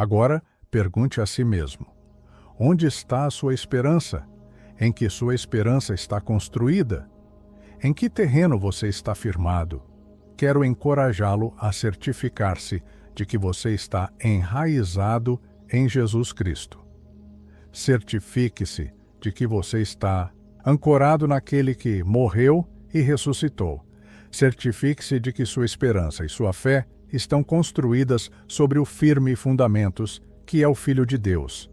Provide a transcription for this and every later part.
Agora, pergunte a si mesmo: onde está a sua esperança? Em que sua esperança está construída? Em que terreno você está firmado? Quero encorajá-lo a certificar-se de que você está enraizado em Jesus Cristo. Certifique-se de que você está ancorado naquele que morreu e ressuscitou. Certifique-se de que sua esperança e sua fé estão construídas sobre o firme fundamentos, que é o Filho de Deus.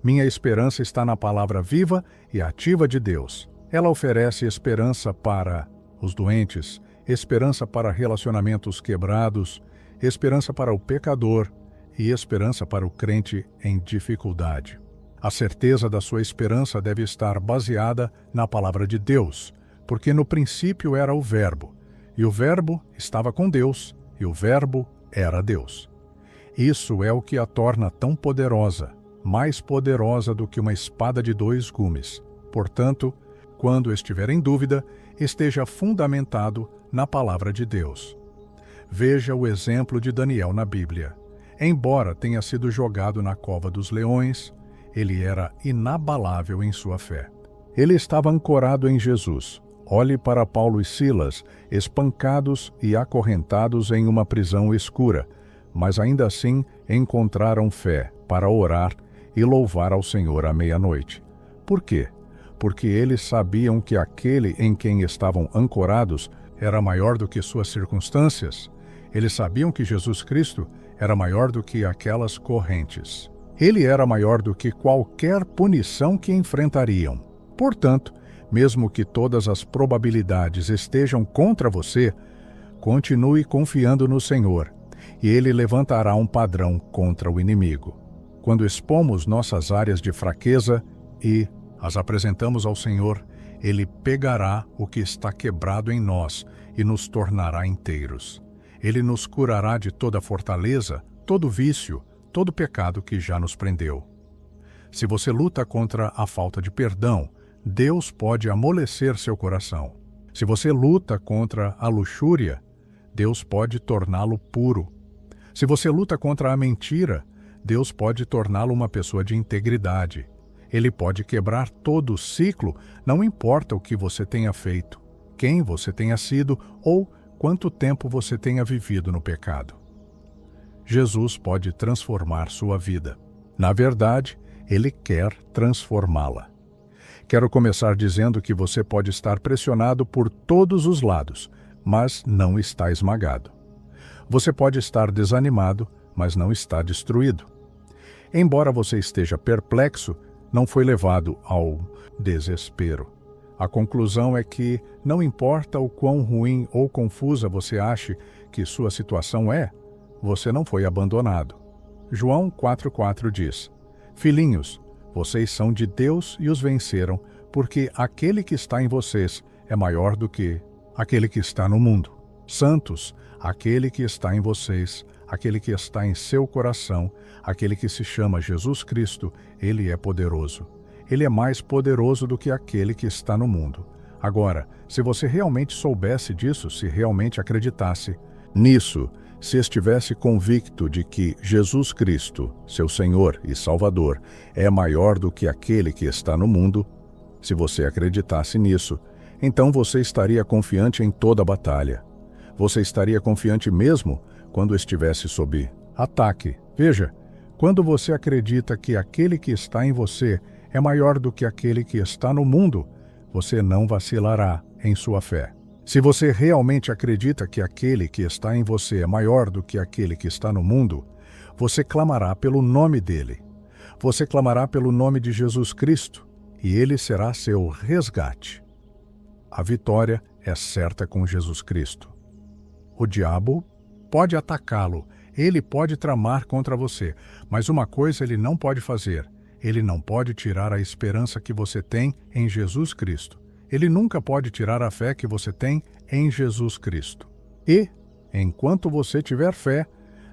Minha esperança está na palavra viva e ativa de Deus. Ela oferece esperança para os doentes, esperança para relacionamentos quebrados, esperança para o pecador e esperança para o crente em dificuldade. A certeza da sua esperança deve estar baseada na palavra de Deus, porque no princípio era o Verbo, e o Verbo estava com Deus, e o Verbo era Deus. Isso é o que a torna tão poderosa, mais poderosa do que uma espada de 2 gumes. Portanto, quando estiver em dúvida, esteja fundamentado na palavra de Deus. Veja o exemplo de Daniel na Bíblia. Embora tenha sido jogado na cova dos leões, ele era inabalável em sua fé. Ele estava ancorado em Jesus. Olhe para Paulo e Silas, espancados e acorrentados em uma prisão escura, mas ainda assim encontraram fé para orar e louvar ao Senhor à meia-noite. Por quê? Porque eles sabiam que aquele em quem estavam ancorados era maior do que suas circunstâncias. Eles sabiam que Jesus Cristo era maior do que aquelas correntes. Ele era maior do que qualquer punição que enfrentariam. Portanto, mesmo que todas as probabilidades estejam contra você, continue confiando no Senhor, e Ele levantará um padrão contra o inimigo. Quando expomos nossas áreas de fraqueza e as apresentamos ao Senhor, Ele pegará o que está quebrado em nós e nos tornará inteiros. Ele nos curará de toda fortaleza, todo vício, todo pecado que já nos prendeu. Se você luta contra a falta de perdão, Deus pode amolecer seu coração. Se você luta contra a luxúria, Deus pode torná-lo puro. Se você luta contra a mentira, Deus pode torná-lo uma pessoa de integridade. Ele pode quebrar todo o ciclo, não importa o que você tenha feito, quem você tenha sido ou quanto tempo você tenha vivido no pecado. Jesus pode transformar sua vida. Na verdade, Ele quer transformá-la. Quero começar dizendo que você pode estar pressionado por todos os lados, mas não está esmagado. Você pode estar desanimado, mas não está destruído. Embora você esteja perplexo, não foi levado ao desespero. A conclusão é que, não importa o quão ruim ou confusa você ache que sua situação é, você não foi abandonado. João 4,4 diz: Filhinhos, vocês são de Deus e os venceram, porque aquele que está em vocês é maior do que aquele que está no mundo. Santos, aquele que está em vocês, aquele que está em seu coração, aquele que se chama Jesus Cristo, Ele é poderoso. Ele é mais poderoso do que aquele que está no mundo. Agora, se você realmente soubesse disso, se realmente acreditasse nisso, se estivesse convicto de que Jesus Cristo, seu Senhor e Salvador, é maior do que aquele que está no mundo, se você acreditasse nisso, então você estaria confiante em toda a batalha. Você estaria confiante mesmo quando estivesse sob ataque. Veja, quando você acredita que aquele que está em você é maior do que aquele que está no mundo, você não vacilará em sua fé. Se você realmente acredita que aquele que está em você é maior do que aquele que está no mundo, você clamará pelo nome dele. Você clamará pelo nome de Jesus Cristo, e ele será seu resgate. A vitória é certa com Jesus Cristo. O diabo pode atacá-lo, ele pode tramar contra você, mas uma coisa ele não pode fazer: ele não pode tirar a esperança que você tem em Jesus Cristo. Ele nunca pode tirar a fé que você tem em Jesus Cristo. E, enquanto você tiver fé,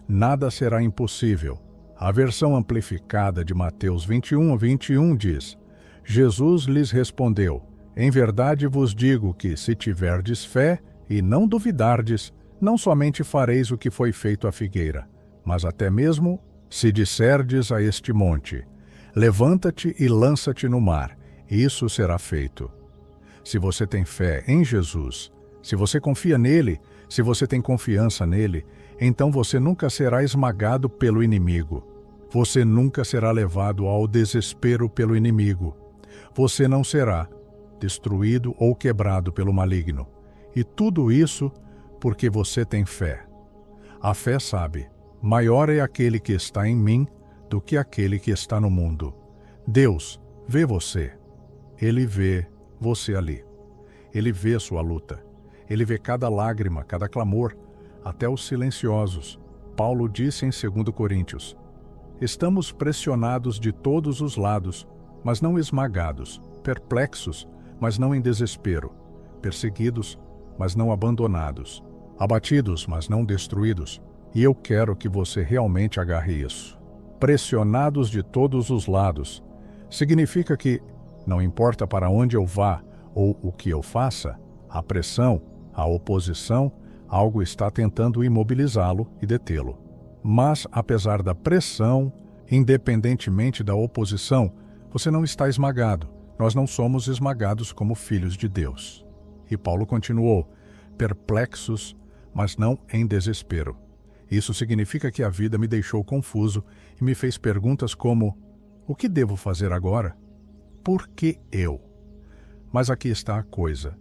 nada será impossível. A versão amplificada de Mateus 21:21 diz: Jesus lhes respondeu: Em verdade vos digo que, se tiverdes fé e não duvidardes, não somente fareis o que foi feito à figueira, mas até mesmo Se disserdes a este monte, levanta-te e lança-te no mar, isso será feito. Se você tem fé em Jesus, se você confia nele, se você tem confiança nele, então você nunca será esmagado pelo inimigo. Você nunca será levado ao desespero pelo inimigo. Você não será destruído ou quebrado pelo maligno. E tudo isso porque você tem fé. A fé sabe, maior é aquele que está em mim do que aquele que está no mundo. Deus vê você. Ele vê você ali. Ele vê sua luta. Ele vê cada lágrima, cada clamor, até os silenciosos. Paulo disse em 2 Coríntios: estamos pressionados de todos os lados, mas não esmagados, perplexos, mas não em desespero, perseguidos, mas não abandonados, abatidos, mas não destruídos. E eu quero que você realmente agarre isso. Pressionados de todos os lados significa que, não importa para onde eu vá ou o que eu faça, a pressão, a oposição, algo está tentando imobilizá-lo e detê-lo. Mas, apesar da pressão, independentemente da oposição, você não está esmagado. Nós não somos esmagados como filhos de Deus. E Paulo continuou, perplexos, mas não em desespero. Isso significa que a vida me deixou confuso e me fez perguntas como: o que devo fazer agora? Por que eu? Mas aqui está a coisa.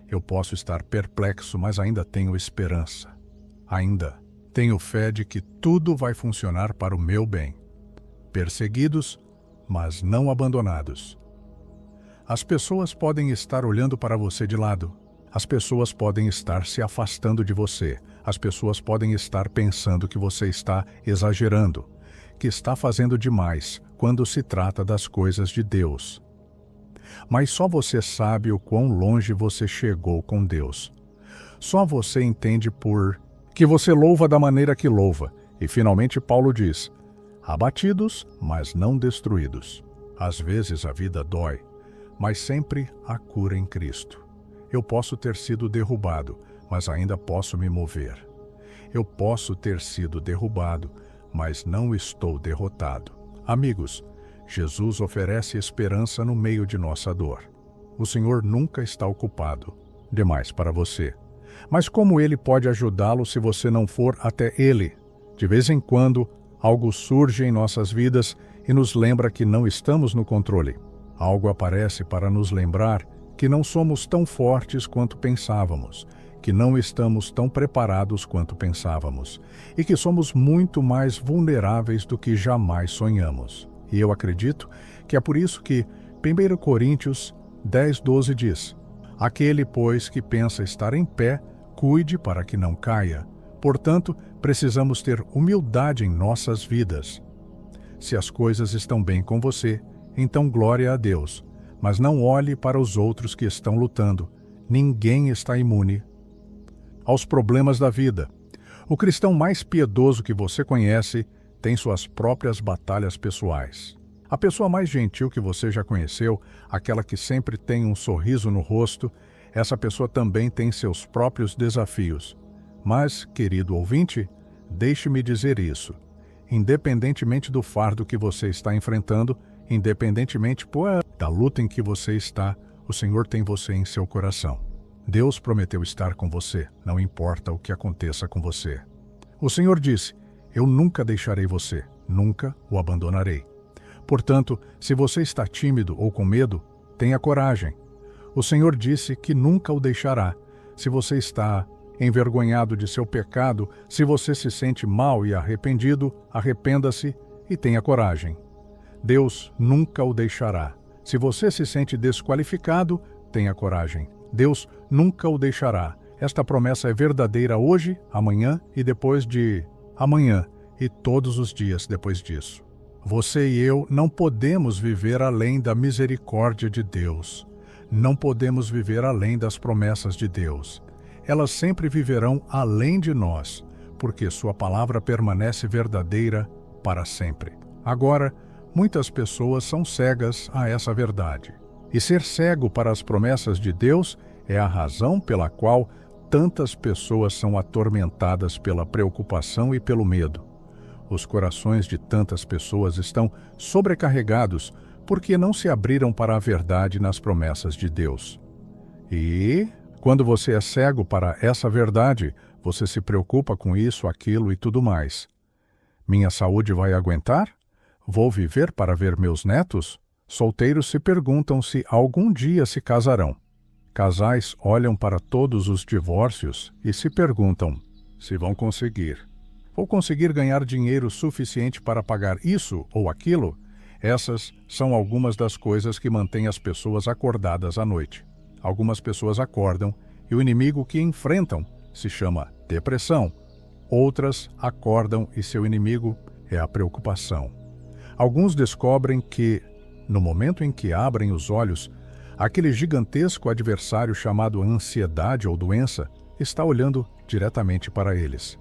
Eu posso estar perplexo, mas ainda tenho esperança. Ainda tenho fé de que tudo vai funcionar para o meu bem. Perseguidos, mas não abandonados. As pessoas podem estar olhando para você de lado. As pessoas podem estar se afastando de você. As pessoas podem estar pensando que você está exagerando, que está fazendo demais quando se trata das coisas de Deus. Mas só você sabe o quão longe você chegou com Deus. Só você entende por que você louva da maneira que louva. E finalmente Paulo diz: abatidos, mas não destruídos. Às vezes a vida dói, mas sempre há cura em Cristo. Eu posso ter sido derrubado, mas ainda posso me mover. Eu posso ter sido derrubado, mas não estou derrotado. Amigos, Jesus oferece esperança no meio de nossa dor. O Senhor nunca está ocupado demais para você. Mas como Ele pode ajudá-lo se você não for até Ele? De vez em quando, algo surge em nossas vidas e nos lembra que não estamos no controle. Algo aparece para nos lembrar que não somos tão fortes quanto pensávamos, que não estamos tão preparados quanto pensávamos, e que somos muito mais vulneráveis do que jamais sonhamos. E eu acredito que é por isso que 1 Coríntios 10:12 diz: aquele, pois, que pensa estar em pé, cuide para que não caia. Portanto, precisamos ter humildade em nossas vidas. Se as coisas estão bem com você, então glória a Deus. Mas não olhe para os outros que estão lutando. Ninguém está imune aos problemas da vida. O cristão mais piedoso que você conhece tem suas próprias batalhas pessoais. A pessoa mais gentil que você já conheceu, aquela que sempre tem um sorriso no rosto, essa pessoa também tem seus próprios desafios. Mas, querido ouvinte, deixe-me dizer isso. Independentemente do fardo que você está enfrentando, independentemente da luta em que você está, o Senhor tem você em seu coração. Deus prometeu estar com você, não importa o que aconteça com você. O Senhor disse: eu nunca deixarei você, nunca o abandonarei. Portanto, se você está tímido ou com medo, tenha coragem. O Senhor disse que nunca o deixará. Se você está envergonhado de seu pecado, se você se sente mal e arrependido, arrependa-se e tenha coragem. Deus nunca o deixará. Se você se sente desqualificado, tenha coragem. Deus nunca o deixará. Esta promessa é verdadeira hoje, amanhã e depois de amanhã e todos os dias depois disso. Você e eu não podemos viver além da misericórdia de Deus. Não podemos viver além das promessas de Deus. Elas sempre viverão além de nós, porque sua palavra permanece verdadeira para sempre. Agora, muitas pessoas são cegas a essa verdade. E ser cego para as promessas de Deus é a razão pela qual tantas pessoas são atormentadas pela preocupação e pelo medo. Os corações de tantas pessoas estão sobrecarregados porque não se abriram para a verdade nas promessas de Deus. E, quando você é cego para essa verdade, você se preocupa com isso, aquilo e tudo mais. Minha saúde vai aguentar? Vou viver para ver meus netos? Solteiros se perguntam se algum dia se casarão. Casais olham para todos os divórcios e se perguntam se vão conseguir. Vou conseguir ganhar dinheiro suficiente para pagar isso ou aquilo? Essas são algumas das coisas que mantêm as pessoas acordadas à noite. Algumas pessoas acordam e o inimigo que enfrentam se chama depressão. Outras acordam e seu inimigo é a preocupação. Alguns descobrem que, no momento em que abrem os olhos, aquele gigantesco adversário chamado ansiedade ou doença está olhando diretamente para eles.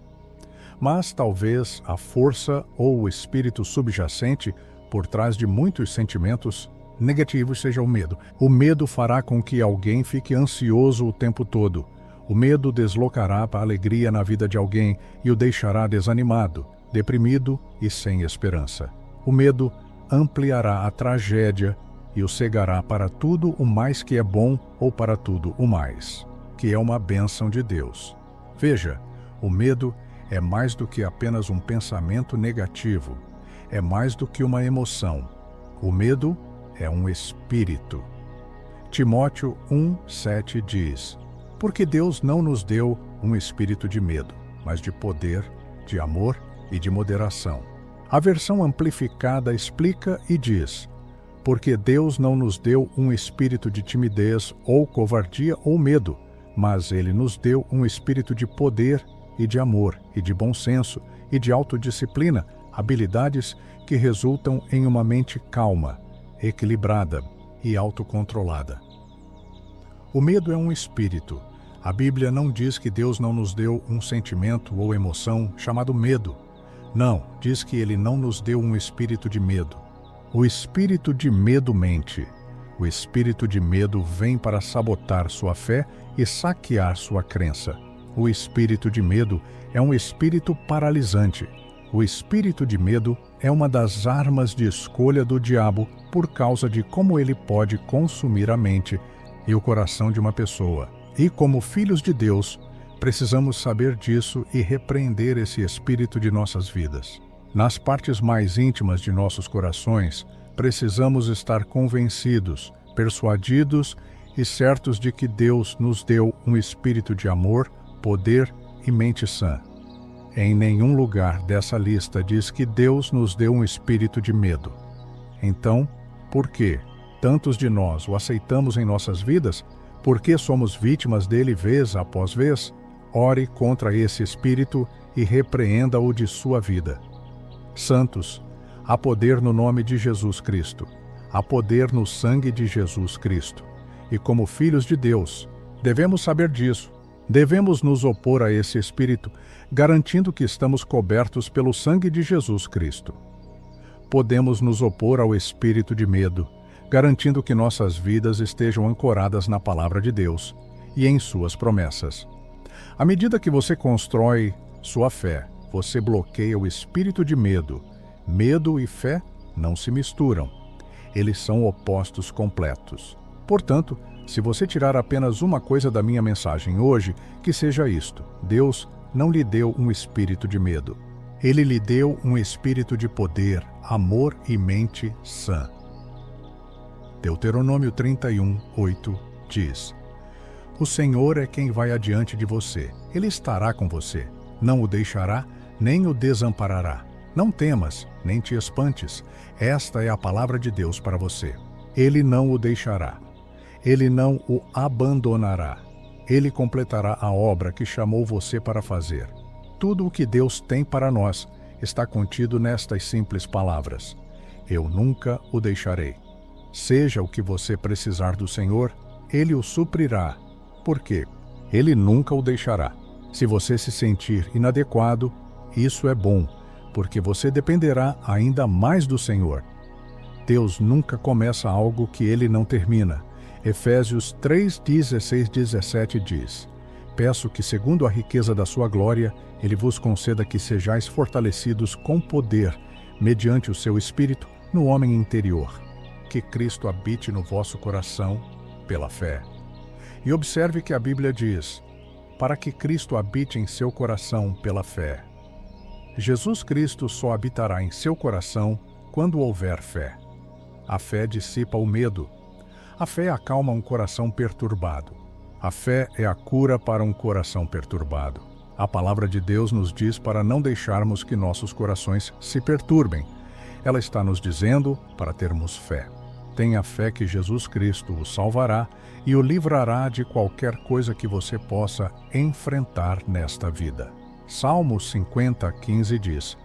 Mas talvez a força ou o espírito subjacente por trás de muitos sentimentos negativos seja o medo. O medo fará com que alguém fique ansioso o tempo todo. O medo deslocará a alegria na vida de alguém e o deixará desanimado, deprimido e sem esperança. O medo ampliará a tragédia e o cegará para tudo o mais que é bom ou para tudo o mais, que é uma bênção de Deus. Veja, o medo é mais do que apenas um pensamento negativo. É mais do que uma emoção. O medo é um espírito. Timóteo 1:7 diz: porque Deus não nos deu um espírito de medo, mas de poder, de amor e de moderação. A versão amplificada explica e diz: porque Deus não nos deu um espírito de timidez ou covardia ou medo, mas Ele nos deu um espírito de poder e de amor e de bom senso e de autodisciplina, habilidades que resultam em uma mente calma, equilibrada e autocontrolada. O medo é um espírito. A Bíblia não diz que Deus não nos deu um sentimento ou emoção chamado medo. Não, diz que Ele não nos deu um espírito de medo. O espírito de medo mente. O espírito de medo vem para sabotar sua fé e saquear sua crença. O espírito de medo é um espírito paralisante. O espírito de medo é uma das armas de escolha do diabo por causa de como ele pode consumir a mente e o coração de uma pessoa. E como filhos de Deus, precisamos saber disso e repreender esse espírito de nossas vidas. Nas partes mais íntimas de nossos corações, precisamos estar convencidos, persuadidos e certos de que Deus nos deu um espírito de amor, poder e mente sã. Em nenhum lugar dessa lista diz que Deus nos deu um espírito de medo. Então, por que tantos de nós o aceitamos em nossas vidas? Por que somos vítimas dele vez após vez? Ore contra esse espírito e repreenda-o de sua vida. Santos, há poder no nome de Jesus Cristo. Há poder no sangue de Jesus Cristo. E como filhos de Deus, devemos saber disso. Devemos nos opor a esse espírito, garantindo que estamos cobertos pelo sangue de Jesus Cristo. Podemos nos opor ao espírito de medo, garantindo que nossas vidas estejam ancoradas na palavra de Deus e em suas promessas. À medida que você constrói sua fé, você bloqueia o espírito de medo. Medo e fé não se misturam. Eles são opostos completos. Portanto, se você tirar apenas uma coisa da minha mensagem hoje, que seja isto: Deus não lhe deu um espírito de medo. Ele lhe deu um espírito de poder, amor e mente sã. Deuteronômio 31:8 diz: o Senhor é quem vai adiante de você. Ele estará com você. Não o deixará, nem o desamparará. Não temas, nem te espantes. Esta é a palavra de Deus para você. Ele não o deixará. Ele não o abandonará. Ele completará a obra que chamou você para fazer. Tudo o que Deus tem para nós está contido nestas simples palavras: eu nunca o deixarei. Seja o que você precisar do Senhor, Ele o suprirá. Por quê? Ele nunca o deixará. Se você se sentir inadequado, isso é bom, porque você dependerá ainda mais do Senhor. Deus nunca começa algo que Ele não termina. Efésios 3:16-17 diz: Peço que, segundo a riqueza da sua glória, Ele vos conceda que sejais fortalecidos com poder, mediante o seu Espírito, no homem interior. Que Cristo habite no vosso coração, pela fé. E observe que a Bíblia diz, para que Cristo habite em seu coração pela fé. Jesus Cristo só habitará em seu coração quando houver fé. A fé dissipa o medo. A fé acalma um coração perturbado. A fé é a cura para um coração perturbado. A palavra de Deus nos diz para não deixarmos que nossos corações se perturbem. Ela está nos dizendo para termos fé. Tenha fé que Jesus Cristo o salvará e o livrará de qualquer coisa que você possa enfrentar nesta vida. Salmo 50:15 diz: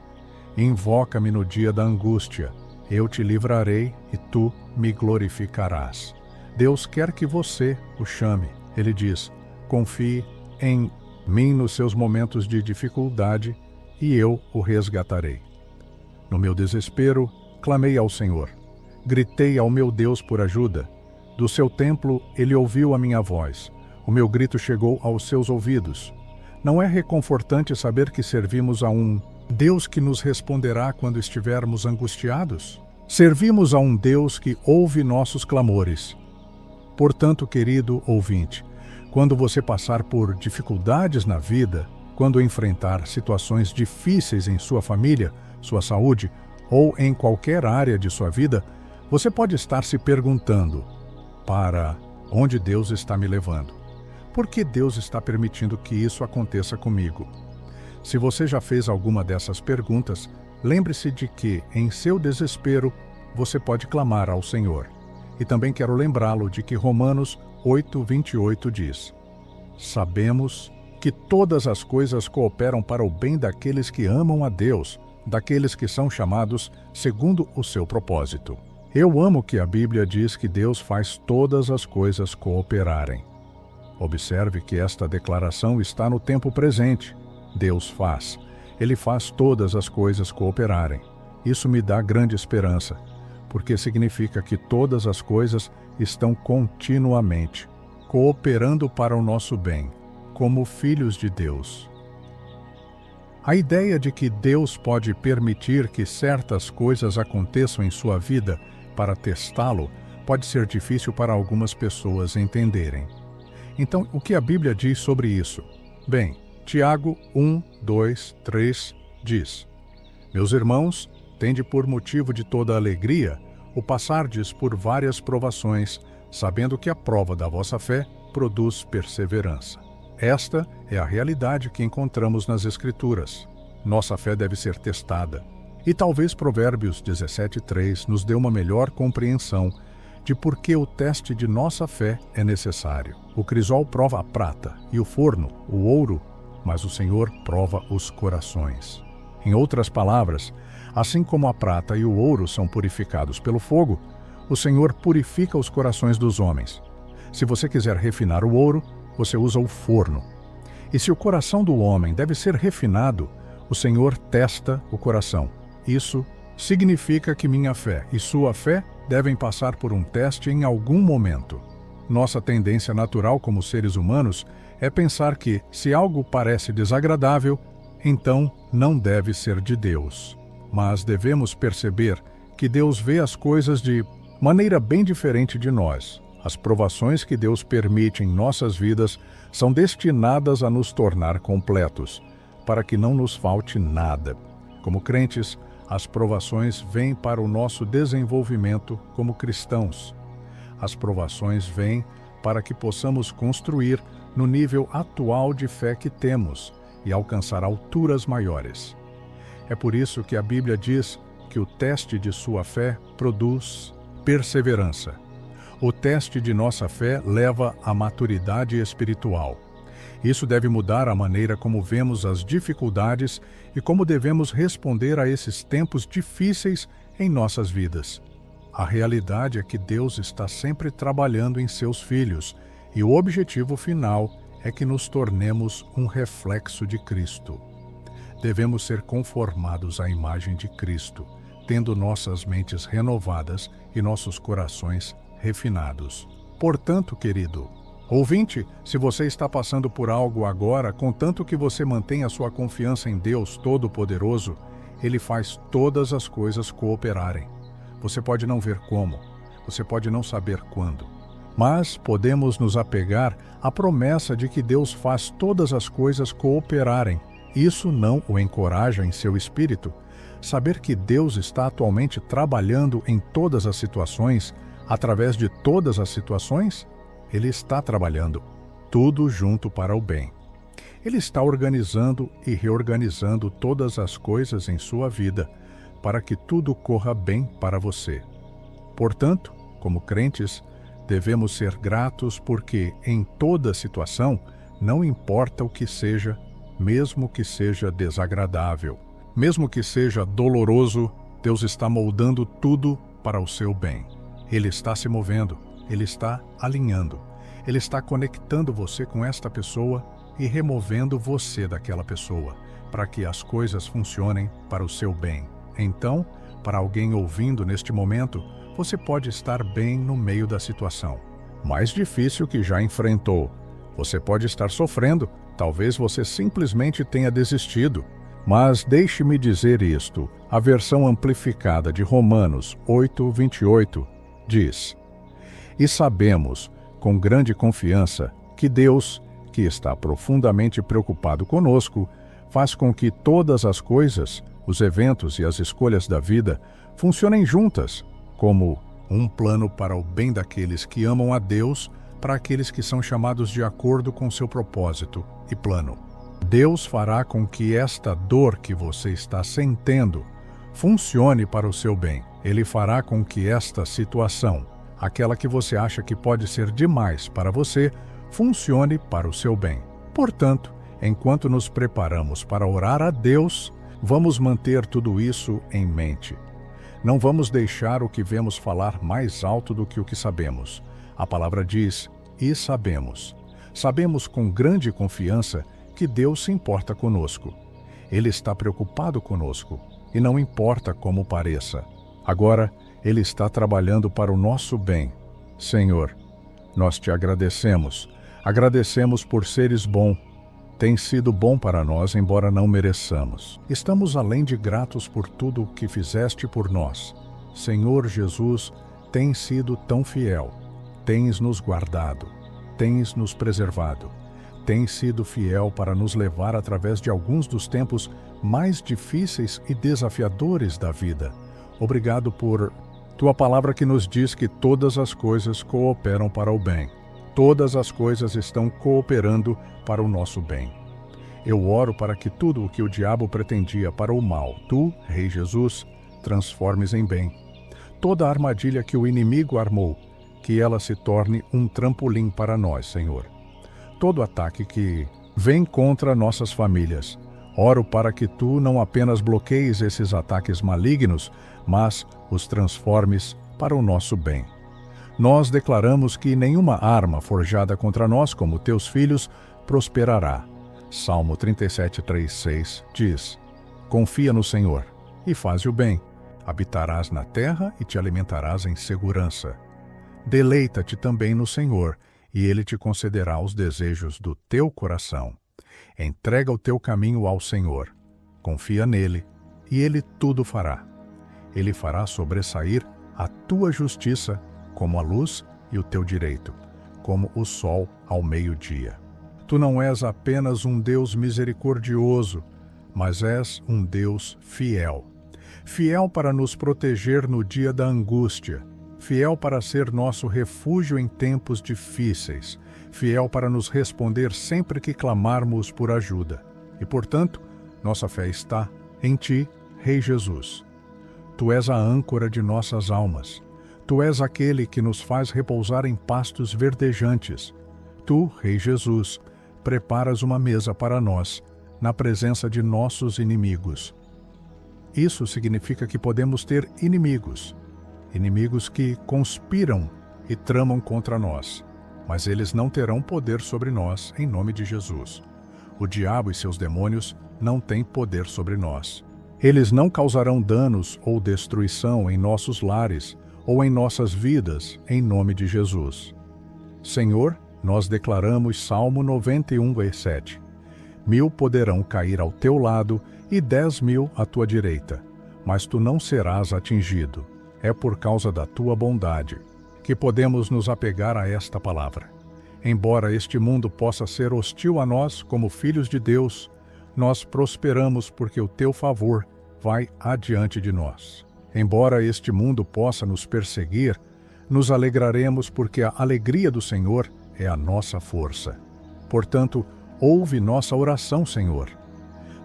Invoca-me no dia da angústia, eu te livrarei e tu me glorificarás. Deus quer que você o chame. Ele diz, confie em mim nos seus momentos de dificuldade e eu o resgatarei. No meu desespero, clamei ao Senhor. Gritei ao meu Deus por ajuda. Do seu templo, ele ouviu a minha voz. O meu grito chegou aos seus ouvidos. Não é reconfortante saber que servimos a um Deus que nos responderá quando estivermos angustiados? Servimos a um Deus que ouve nossos clamores. Portanto, querido ouvinte, quando você passar por dificuldades na vida, quando enfrentar situações difíceis em sua família, sua saúde ou em qualquer área de sua vida, você pode estar se perguntando, para onde Deus está me levando? Por que Deus está permitindo que isso aconteça comigo? Se você já fez alguma dessas perguntas, lembre-se de que, em seu desespero, você pode clamar ao Senhor. E também quero lembrá-lo de que Romanos 8:28 diz: Sabemos que todas as coisas cooperam para o bem daqueles que amam a Deus, daqueles que são chamados segundo o seu propósito. Eu amo que a Bíblia diz que Deus faz todas as coisas cooperarem. Observe que esta declaração está no tempo presente. Deus faz. Ele faz todas as coisas cooperarem. Isso me dá grande esperança, porque significa que todas as coisas estão continuamente cooperando para o nosso bem, como filhos de Deus. A ideia de que Deus pode permitir que certas coisas aconteçam em sua vida para testá-lo pode ser difícil para algumas pessoas entenderem. Então, o que a Bíblia diz sobre isso? Bem, Tiago 1:2-3 diz: Meus irmãos, tende por motivo de toda alegria o passardes por várias provações, sabendo que a prova da vossa fé produz perseverança. Esta é a realidade que encontramos nas Escrituras. Nossa fé deve ser testada. E talvez Provérbios 17:3 nos dê uma melhor compreensão de por que o teste de nossa fé é necessário. O crisol prova a prata e o forno, o ouro, mas o Senhor prova os corações. Em outras palavras, assim como a prata e o ouro são purificados pelo fogo, o Senhor purifica os corações dos homens. Se você quiser refinar o ouro, você usa o forno. E se o coração do homem deve ser refinado, o Senhor testa o coração. Isso significa que minha fé e sua fé devem passar por um teste em algum momento. Nossa tendência natural como seres humanos é pensar que, se algo parece desagradável, então não deve ser de Deus. Mas devemos perceber que Deus vê as coisas de maneira bem diferente de nós. As provações que Deus permite em nossas vidas são destinadas a nos tornar completos, para que não nos falte nada. Como crentes, as provações vêm para o nosso desenvolvimento como cristãos. As provações vêm para que possamos construir no nível atual de fé que temos e alcançar alturas maiores. É por isso que a Bíblia diz que o teste de sua fé produz perseverança. O teste de nossa fé leva à maturidade espiritual. Isso deve mudar a maneira como vemos as dificuldades e como devemos responder a esses tempos difíceis em nossas vidas. A realidade é que Deus está sempre trabalhando em seus filhos e o objetivo final é que nos tornemos um reflexo de Cristo. Devemos ser conformados à imagem de Cristo, tendo nossas mentes renovadas e nossos corações refinados. Portanto, querido, Ouvinte, se você está passando por algo agora, contanto que você mantenha sua confiança em Deus Todo-Poderoso, Ele faz todas as coisas cooperarem. Você pode não ver como, você pode não saber quando, mas podemos nos apegar à promessa de que Deus faz todas as coisas cooperarem. Isso não o encoraja em seu espírito? Saber que Deus está atualmente trabalhando em todas as situações, através de todas as situações? Ele está trabalhando, tudo junto para o bem. Ele está organizando e reorganizando todas as coisas em sua vida, para que tudo corra bem para você. Portanto, como crentes, devemos ser gratos porque, em toda situação, não importa o que seja, mesmo que seja desagradável, mesmo que seja doloroso, Deus está moldando tudo para o seu bem. Ele está se movendo, Ele está alinhando, Ele está conectando você com esta pessoa e removendo você daquela pessoa, para que as coisas funcionem para o seu bem. Então, para alguém ouvindo neste momento, você pode estar bem no meio da situação mais difícil que já enfrentou. Você pode estar sofrendo, talvez você simplesmente tenha desistido. Mas deixe-me dizer isto, a versão amplificada de Romanos 8:28 diz: E sabemos, com grande confiança, que Deus, que está profundamente preocupado conosco, faz com que todas as coisas, os eventos e as escolhas da vida, funcionem juntas, como um plano para o bem daqueles que amam a Deus, para aqueles que são chamados de acordo com seu propósito e plano. Deus fará com que esta dor que você está sentindo funcione para o seu bem. Ele fará com que esta situação, aquela que você acha que pode ser demais para você, funcione para o seu bem. Portanto, enquanto nos preparamos para orar a Deus, vamos manter tudo isso em mente. Não vamos deixar o que vemos falar mais alto do que o que sabemos. A palavra diz, e sabemos. Sabemos com grande confiança que Deus se importa conosco. Ele está preocupado conosco, e não importa como pareça. Agora, Ele está trabalhando para o nosso bem. Senhor, nós te agradecemos. Agradecemos por seres bom. Tem sido bom para nós, embora não mereçamos. Estamos além de gratos por tudo o que fizeste por nós. Senhor Jesus, tens sido tão fiel. Tens nos guardado. Tens nos preservado. Tens sido fiel para nos levar através de alguns dos tempos mais difíceis e desafiadores da vida. Obrigado por tua palavra que nos diz que todas as coisas cooperam para o bem. Todas as coisas estão cooperando para o nosso bem. Eu oro para que tudo o que o diabo pretendia para o mal, tu, Rei Jesus, transformes em bem. Toda a armadilha que o inimigo armou, que ela se torne um trampolim para nós, Senhor. Todo ataque que vem contra nossas famílias, oro para que tu não apenas bloqueies esses ataques malignos, mas os transformes para o nosso bem. Nós declaramos que nenhuma arma forjada contra nós, como teus filhos, prosperará. Salmo 37:3-6 diz: Confia no Senhor e faze o bem. Habitarás na terra e te alimentarás em segurança. Deleita-te também no Senhor, e Ele te concederá os desejos do teu coração. Entrega o teu caminho ao Senhor. Confia nele, e Ele tudo fará. Ele fará sobressair a tua justiça como a luz e o teu direito, como o sol ao meio-dia. Tu não és apenas um Deus misericordioso, mas és um Deus fiel. Fiel para nos proteger no dia da angústia, fiel para ser nosso refúgio em tempos difíceis, fiel para nos responder sempre que clamarmos por ajuda. E, portanto, nossa fé está em Ti, Rei Jesus. Tu és a âncora de nossas almas. Tu és aquele que nos faz repousar em pastos verdejantes. Tu, Rei Jesus, preparas uma mesa para nós, na presença de nossos inimigos. Isso significa que podemos ter inimigos. Inimigos que conspiram e tramam contra nós. Mas eles não terão poder sobre nós, em nome de Jesus. O diabo e seus demônios não têm poder sobre nós. Eles não causarão danos ou destruição em nossos lares, ou em nossas vidas, em nome de Jesus. Senhor, Nós declaramos Salmo 91:7. 1.000 poderão cair ao teu lado e 10.000 à tua direita, mas tu não serás atingido. É por causa da tua bondade que podemos nos apegar a esta palavra. Embora este mundo possa ser hostil a nós como filhos de Deus, nós prosperamos porque o teu favor vai adiante de nós. Embora este mundo possa nos perseguir, nos alegraremos porque a alegria do Senhor é a nossa força. Portanto, ouve nossa oração, Senhor.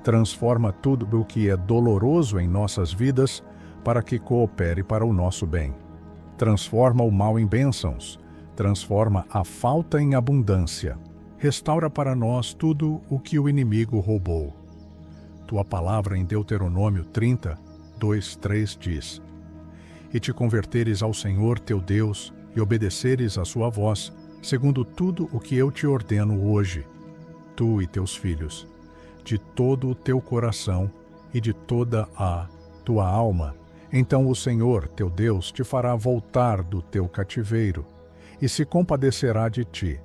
Transforma tudo o que é doloroso em nossas vidas para que coopere para o nosso bem. Transforma o mal em bênçãos. Transforma a falta em abundância. Restaura para nós tudo o que o inimigo roubou. Tua palavra em Deuteronômio 30:2-3 diz: E te converteres ao Senhor teu Deus e obedeceres a sua voz, segundo tudo o que eu te ordeno hoje, tu e teus filhos, de todo o teu coração e de toda a tua alma, então o Senhor teu Deus te fará voltar do teu cativeiro e se compadecerá de ti,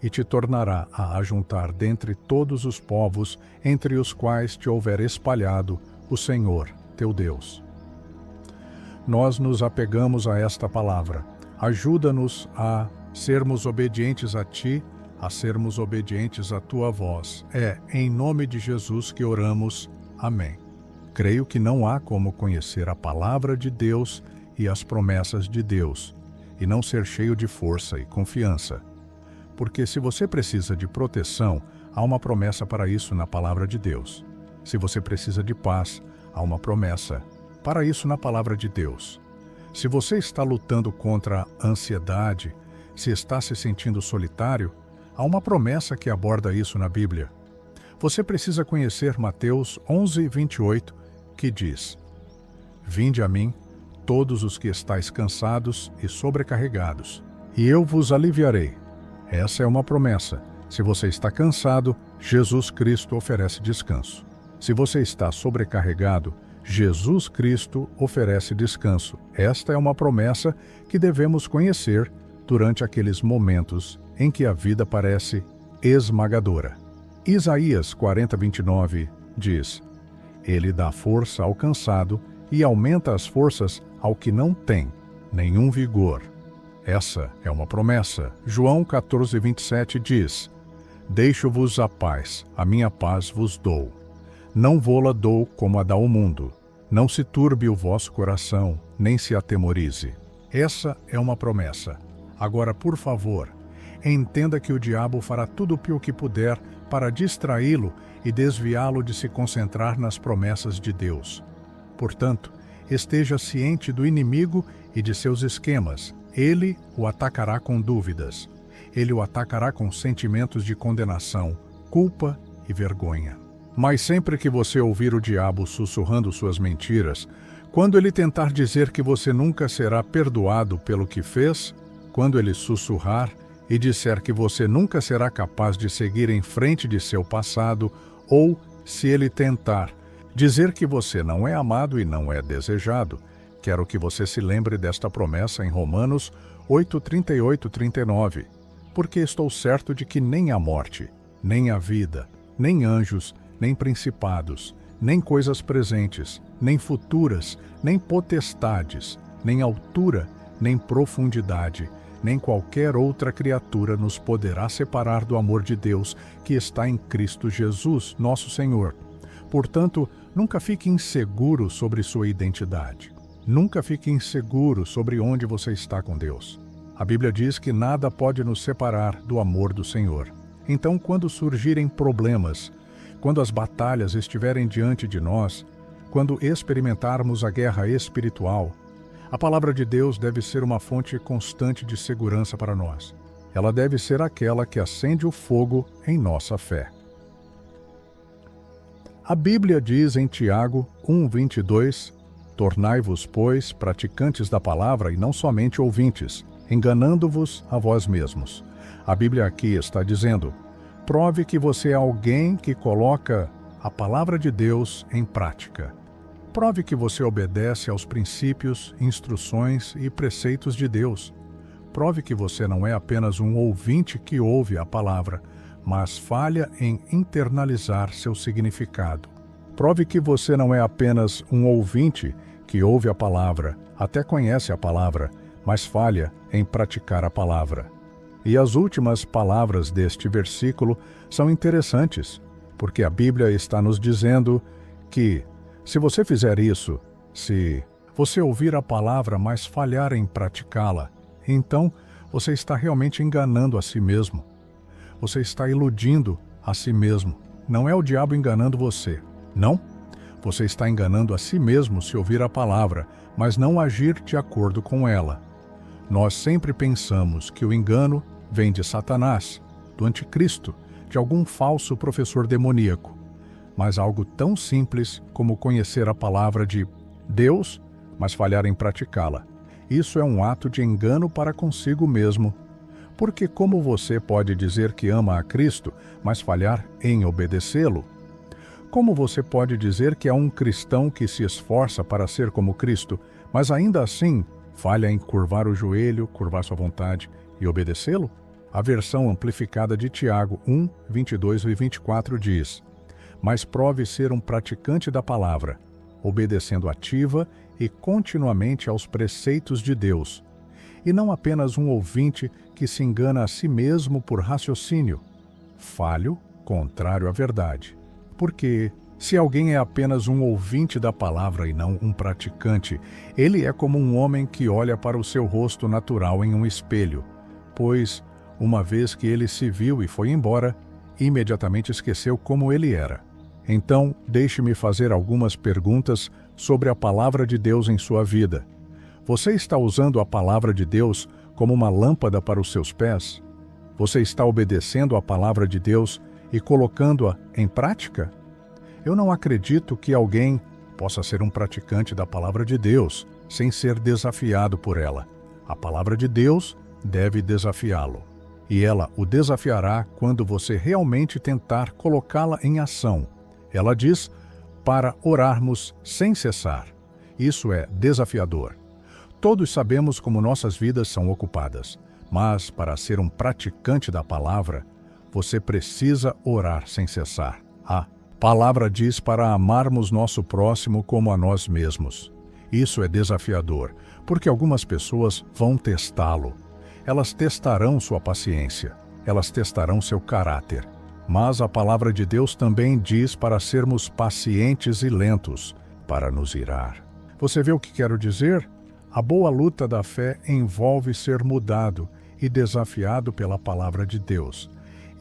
e te tornará a ajuntar dentre todos os povos entre os quais te houver espalhado o Senhor teu Deus. Nós nos apegamos a esta palavra. Ajuda-nos a sermos obedientes a ti, a sermos obedientes à tua voz. É em nome de Jesus que oramos. Amém. Creio que não há como conhecer a palavra de Deus e as promessas de Deus, e não ser cheio de força e confiança. Porque se você precisa de proteção, há uma promessa para isso na palavra de Deus. Se você precisa de paz, há uma promessa para isso na palavra de Deus. Se você está lutando contra a ansiedade, se está se sentindo solitário, há uma promessa que aborda isso na Bíblia. Você precisa conhecer Mateus 11:28, que diz: Vinde a mim, todos os que estáis cansados e sobrecarregados, e eu vos aliviarei. Essa é uma promessa. Se você está cansado, Jesus Cristo oferece descanso. Se você está sobrecarregado, Jesus Cristo oferece descanso. Esta é uma promessa que devemos conhecer durante aqueles momentos em que a vida parece esmagadora. Isaías 40:29 diz: Ele dá força ao cansado e aumenta as forças ao que não tem nenhum vigor. Essa é uma promessa. João 14:27 diz: Deixo-vos a paz, a minha paz vos dou. Não vô-la dou como a dá o mundo. Não se turbe o vosso coração, nem se atemorize. Essa é uma promessa. Agora, por favor, entenda que o diabo fará tudo o que puder para distraí-lo e desviá-lo de se concentrar nas promessas de Deus. Portanto, esteja ciente do inimigo e de seus esquemas. Ele o atacará com dúvidas. Ele o atacará com sentimentos de condenação, culpa e vergonha. Mas sempre que você ouvir o diabo sussurrando suas mentiras, quando ele tentar dizer que você nunca será perdoado pelo que fez, quando ele sussurrar e disser que você nunca será capaz de seguir em frente de seu passado, ou, se ele tentar dizer que você não é amado e não é desejado, quero que você se lembre desta promessa em Romanos 8:38-39. Porque estou certo de que nem a morte, nem a vida, nem anjos, nem principados, nem coisas presentes, nem futuras, nem potestades, nem altura, nem profundidade, nem qualquer outra criatura nos poderá separar do amor de Deus que está em Cristo Jesus, nosso Senhor. Portanto, nunca fique inseguro sobre sua identidade. Nunca fique inseguro sobre onde você está com Deus. A Bíblia diz que nada pode nos separar do amor do Senhor. Então, quando surgirem problemas, quando as batalhas estiverem diante de nós, quando experimentarmos a guerra espiritual, a palavra de Deus deve ser uma fonte constante de segurança para nós. Ela deve ser aquela que acende o fogo em nossa fé. A Bíblia diz em Tiago 1:22, Tornai-vos, pois, praticantes da palavra e não somente ouvintes, enganando-vos a vós mesmos. A Bíblia aqui está dizendo: prove que você é alguém que coloca a palavra de Deus em prática. Prove que você obedece aos princípios, instruções e preceitos de Deus. Prove que você não é apenas um ouvinte que ouve a palavra, mas falha em internalizar seu significado. Prove que você não é apenas um ouvinte que ouve a palavra, até conhece a palavra, mas falha em praticar a palavra. E as últimas palavras deste versículo são interessantes, porque a Bíblia está nos dizendo que, se você fizer isso, se você ouvir a palavra, mas falhar em praticá-la, então você está realmente enganando a si mesmo. Você está iludindo a si mesmo. Não é o diabo enganando você, não. Você está enganando a si mesmo se ouvir a palavra, mas não agir de acordo com ela. Nós sempre pensamos que o engano vem de Satanás, do anticristo, de algum falso professor demoníaco. Mas algo tão simples como conhecer a palavra de Deus, mas falhar em praticá-la. Isso é um ato de engano para consigo mesmo. Porque como você pode dizer que ama a Cristo, mas falhar em obedecê-lo? Como você pode dizer que é um cristão que se esforça para ser como Cristo, mas ainda assim falha em curvar o joelho, curvar sua vontade e obedecê-lo? A versão amplificada de Tiago 1, 22 e 24 diz: mas prove ser um praticante da palavra, obedecendo ativa e continuamente aos preceitos de Deus, e não apenas um ouvinte que se engana a si mesmo por raciocínio, falho, contrário à verdade. Porque, se alguém é apenas um ouvinte da palavra e não um praticante, ele é como um homem que olha para o seu rosto natural em um espelho, pois, uma vez que ele se viu e foi embora, imediatamente esqueceu como ele era. Então, deixe-me fazer algumas perguntas sobre a palavra de Deus em sua vida. Você está usando a palavra de Deus como uma lâmpada para os seus pés? Você está obedecendo a palavra de Deus e colocando-a em prática? Eu não acredito que alguém possa ser um praticante da palavra de Deus sem ser desafiado por ela. A palavra de Deus deve desafiá-lo. E ela o desafiará quando você realmente tentar colocá-la em ação. Ela diz para orarmos sem cessar. Isso é desafiador. Todos sabemos como nossas vidas são ocupadas, mas para ser um praticante da palavra, você precisa orar sem cessar. A palavra diz para amarmos nosso próximo como a nós mesmos. Isso é desafiador, porque algumas pessoas vão testá-lo. Elas testarão sua paciência, elas testarão seu caráter. Mas a palavra de Deus também diz para sermos pacientes e lentos, para nos irar. Você vê o que quero dizer? A boa luta da fé envolve ser mudado e desafiado pela palavra de Deus.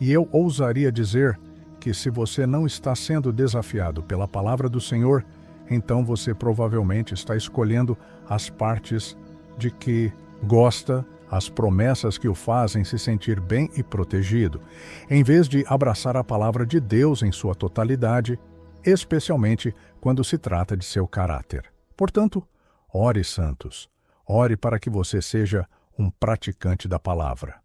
E eu ousaria dizer que se você não está sendo desafiado pela palavra do Senhor, então você provavelmente está escolhendo as partes de que gosta, as promessas que o fazem se sentir bem e protegido, em vez de abraçar a palavra de Deus em sua totalidade, especialmente quando se trata de seu caráter. Portanto, ore, santos. Ore para que você seja um praticante da palavra.